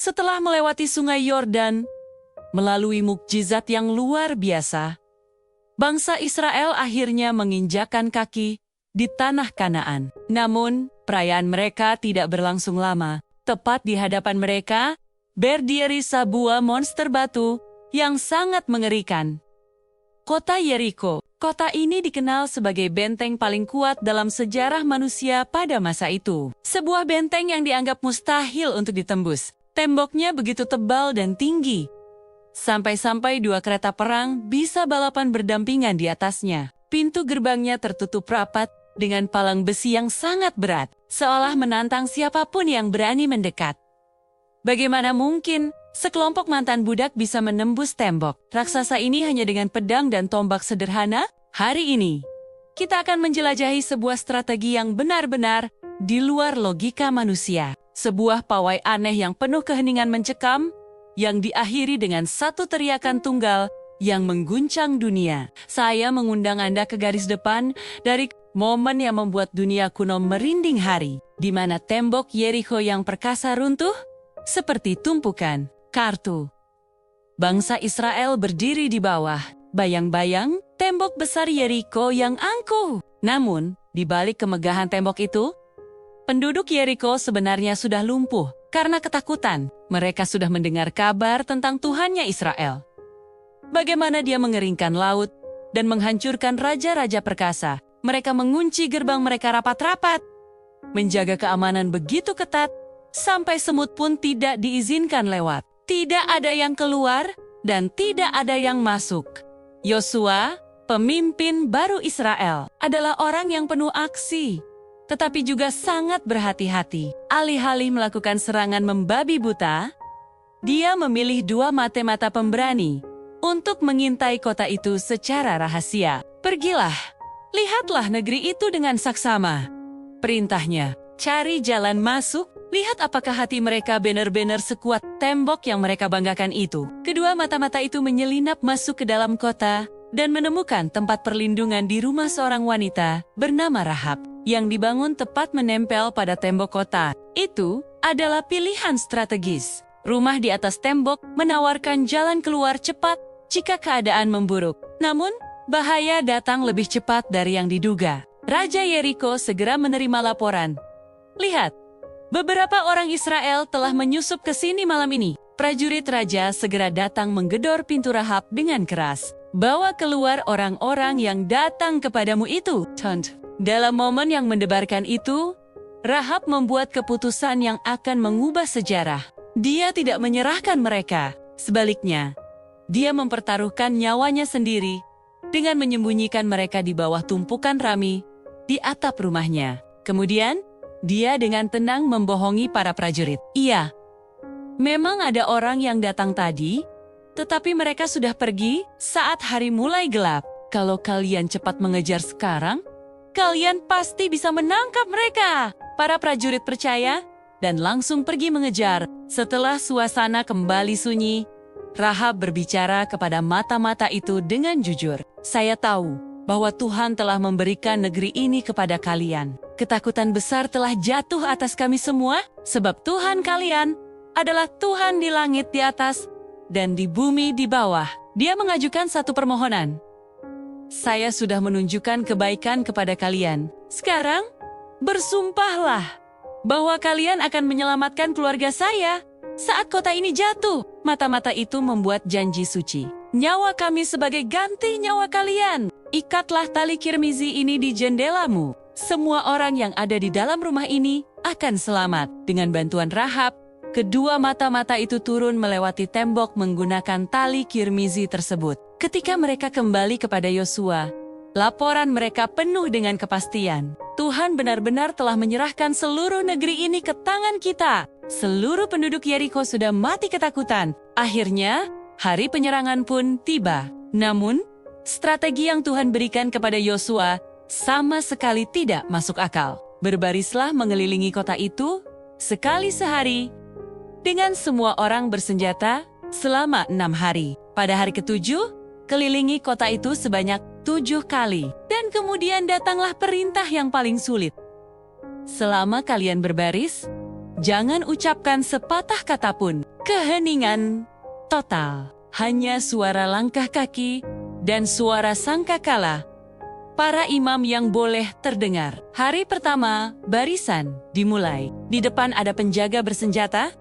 Setelah melewati sungai Yordan, melalui mukjizat yang luar biasa, bangsa Israel akhirnya menginjakkan kaki di tanah Kanaan. Namun, perayaan mereka tidak berlangsung lama. Tepat di hadapan mereka, berdiri sebuah monster batu yang sangat mengerikan. Kota Yeriko. Kota ini dikenal sebagai benteng paling kuat dalam sejarah manusia pada masa itu. Sebuah benteng yang dianggap mustahil untuk ditembus. Temboknya begitu tebal dan tinggi, sampai-sampai dua kereta perang bisa balapan berdampingan di atasnya. Pintu gerbangnya tertutup rapat dengan palang besi yang sangat berat, seolah menantang siapapun yang berani mendekat. Bagaimana mungkin sekelompok mantan budak bisa menembus tembok raksasa ini hanya dengan pedang dan tombak sederhana? Hari ini, kita akan menjelajahi sebuah strategi yang benar-benar di luar logika manusia. Sebuah pawai aneh yang penuh keheningan mencekam, yang diakhiri dengan satu teriakan tunggal yang mengguncang dunia. Saya mengundang Anda ke garis depan dari momen yang membuat dunia kuno merinding hari, di mana tembok Yeriko yang perkasa runtuh seperti tumpukan kartu. Bangsa Israel berdiri di bawah, bayang-bayang tembok besar Yeriko yang angkuh. Namun, di balik kemegahan tembok itu, penduduk Yeriko sebenarnya sudah lumpuh karena ketakutan. Mereka sudah mendengar kabar tentang Tuhannya Israel. Bagaimana dia mengeringkan laut dan menghancurkan raja-raja perkasa. Mereka mengunci gerbang mereka rapat-rapat, menjaga keamanan begitu ketat, sampai semut pun tidak diizinkan lewat. Tidak ada yang keluar dan tidak ada yang masuk. Yosua, pemimpin baru Israel, adalah orang yang penuh aksi, tetapi juga sangat berhati-hati. Alih-alih melakukan serangan membabi buta, dia memilih dua mata-mata pemberani untuk mengintai kota itu secara rahasia. Pergilah, lihatlah negeri itu dengan saksama. Perintahnya, cari jalan masuk, lihat apakah hati mereka benar-benar sekuat tembok yang mereka banggakan itu. Kedua mata-mata itu menyelinap masuk ke dalam kota dan menemukan tempat perlindungan di rumah seorang wanita bernama Rahab, yang dibangun tepat menempel pada tembok kota. Itu adalah pilihan strategis. Rumah di atas tembok menawarkan jalan keluar cepat jika keadaan memburuk. Namun, bahaya datang lebih cepat dari yang diduga. Raja Yeriko segera menerima laporan. Lihat, beberapa orang Israel telah menyusup ke sini malam ini. Prajurit raja segera datang menggedor pintu Rahab dengan keras. Bawa keluar orang-orang yang datang kepadamu itu. Dalam momen yang mendebarkan itu, Rahab membuat keputusan yang akan mengubah sejarah. Dia tidak menyerahkan mereka. Sebaliknya, dia mempertaruhkan nyawanya sendiri dengan menyembunyikan mereka di bawah tumpukan rami di atap rumahnya. Kemudian, dia dengan tenang membohongi para prajurit. Iya, memang ada orang yang datang tadi, tetapi mereka sudah pergi saat hari mulai gelap. Kalau kalian cepat mengejar sekarang, kalian pasti bisa menangkap mereka. Para prajurit percaya dan langsung pergi mengejar. Setelah suasana kembali sunyi, Rahab berbicara kepada mata-mata itu dengan jujur. Saya tahu bahwa Tuhan telah memberikan negeri ini kepada kalian. Ketakutan besar telah jatuh atas kami semua, sebab Tuhan kalian adalah Tuhan di langit di atas dan di bumi di bawah. Dia mengajukan satu permohonan. Saya sudah menunjukkan kebaikan kepada kalian. Sekarang, bersumpahlah bahwa kalian akan menyelamatkan keluarga saya saat kota ini jatuh. Mata-mata itu membuat janji suci. Nyawa kami sebagai ganti nyawa kalian. Ikatlah tali kirmizi ini di jendelamu. Semua orang yang ada di dalam rumah ini akan selamat. Dengan bantuan Rahab, kedua mata-mata itu turun melewati tembok menggunakan tali kirmizi tersebut. Ketika mereka kembali kepada Yosua, laporan mereka penuh dengan kepastian. Tuhan benar-benar telah menyerahkan seluruh negeri ini ke tangan kita. Seluruh penduduk Yeriko sudah mati ketakutan. Akhirnya, hari penyerangan pun tiba. Namun, strategi yang Tuhan berikan kepada Yosua sama sekali tidak masuk akal. Berbarislah mengelilingi kota itu sekali sehari dengan semua orang bersenjata selama 6 hari. Pada hari ketujuh, kelilingi kota itu sebanyak 7 kali. Dan kemudian datanglah perintah yang paling sulit. Selama kalian berbaris, Jangan ucapkan sepatah kata pun. Keheningan total. Hanya suara langkah kaki dan suara sangkakala para imam yang boleh terdengar. Hari pertama, barisan dimulai. Di depan ada penjaga bersenjata,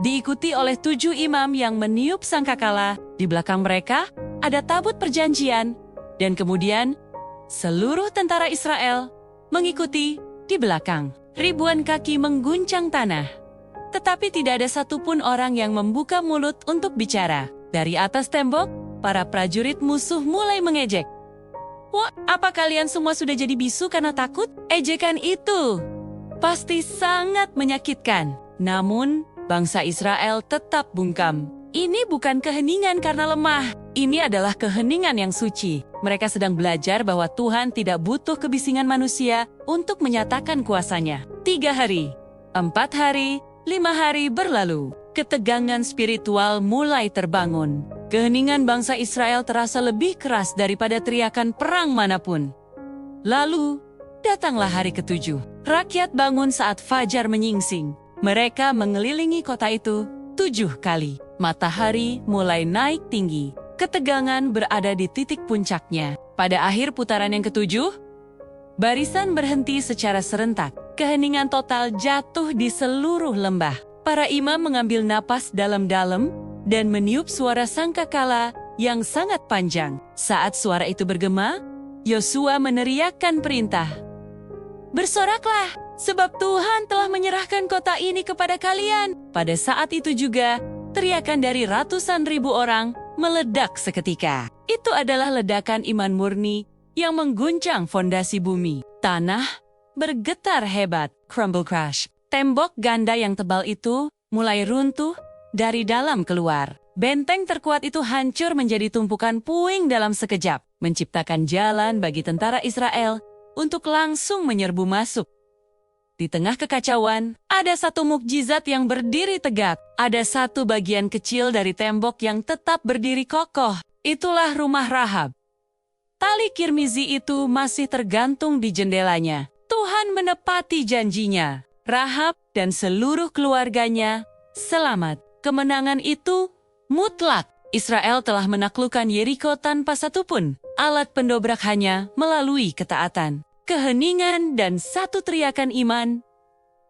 diikuti oleh 7 imam yang meniup sangkakala. Di belakang mereka ada tabut perjanjian, dan kemudian seluruh tentara Israel mengikuti di belakang. Ribuan kaki mengguncang tanah, tetapi tidak ada satupun orang yang membuka mulut untuk bicara. Dari atas tembok, para prajurit musuh mulai mengejek. Wah, apa kalian semua sudah jadi bisu karena takut? Ejekan itu pasti sangat menyakitkan. Namun, bangsa Israel tetap bungkam. Ini bukan keheningan karena lemah. Ini adalah keheningan yang suci. Mereka sedang belajar bahwa Tuhan tidak butuh kebisingan manusia untuk menyatakan kuasanya. 3 hari, 4 hari, 5 hari berlalu. Ketegangan spiritual mulai terbangun. Keheningan bangsa Israel terasa lebih keras daripada teriakan perang manapun. Lalu, datanglah hari ke-7. Rakyat bangun saat fajar menyingsing. Mereka mengelilingi kota itu 7 kali. Matahari mulai naik tinggi. Ketegangan berada di titik puncaknya. Pada akhir putaran yang ke-7, barisan berhenti secara serentak. Keheningan total jatuh di seluruh lembah. Para imam mengambil napas dalam-dalam dan meniup suara sangkakala yang sangat panjang. Saat suara itu bergema, Yosua meneriakkan perintah. Bersoraklah, sebab Tuhan telah menyerahkan kota ini kepada kalian. Pada saat itu juga, teriakan dari ratusan ribu orang meledak seketika. Itu adalah ledakan iman murni yang mengguncang fondasi bumi. Tanah bergetar hebat, crumble crash. Tembok ganda yang tebal itu mulai runtuh dari dalam keluar. Benteng terkuat itu hancur menjadi tumpukan puing dalam sekejap, menciptakan jalan bagi tentara Israel untuk langsung menyerbu masuk. Di tengah kekacauan, ada satu mukjizat yang berdiri tegak. Ada satu bagian kecil dari tembok yang tetap berdiri kokoh. Itulah rumah Rahab. Tali kirmizi itu masih tergantung di jendelanya. Tuhan menepati janjinya. Rahab dan seluruh keluarganya selamat. Kemenangan itu mutlak. Israel telah menaklukkan Yeriko tanpa satupun alat pendobrak, hanya melalui ketaatan, keheningan, dan satu teriakan iman.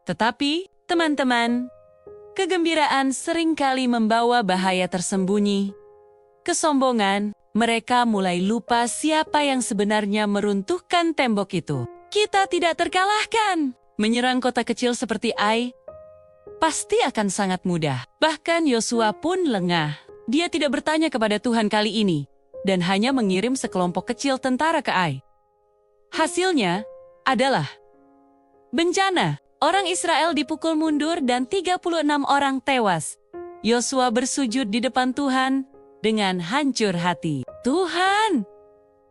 Tetapi, teman-teman, kegembiraan seringkali membawa bahaya tersembunyi. Kesombongan, mereka mulai lupa siapa yang sebenarnya meruntuhkan tembok itu. Kita tidak terkalahkan. Menyerang kota kecil seperti Ai pasti akan sangat mudah. Bahkan Yosua pun lengah. Dia tidak bertanya kepada Tuhan kali ini, dan hanya mengirim sekelompok kecil tentara ke Ai. Hasilnya adalah bencana. Orang Israel dipukul mundur dan 36 orang tewas. Yosua bersujud di depan Tuhan dengan hancur hati. Tuhan,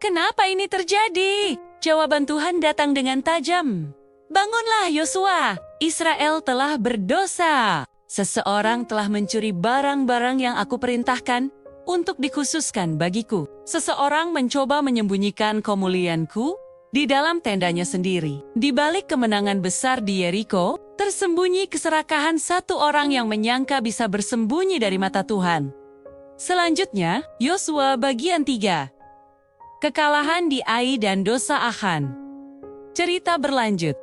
kenapa ini terjadi? Jawaban Tuhan datang dengan tajam. Bangunlah Yosua, Israel telah berdosa. Seseorang telah mencuri barang-barang yang aku perintahkan untuk dikhususkan bagiku. Seseorang mencoba menyembunyikan kemuliaanku di dalam tendanya sendiri. Di balik kemenangan besar di Yeriko, tersembunyi keserakahan satu orang yang menyangka bisa bersembunyi dari mata Tuhan. Selanjutnya, Yosua bagian 3. Kekalahan di Ai dan dosa Achan. Cerita berlanjut.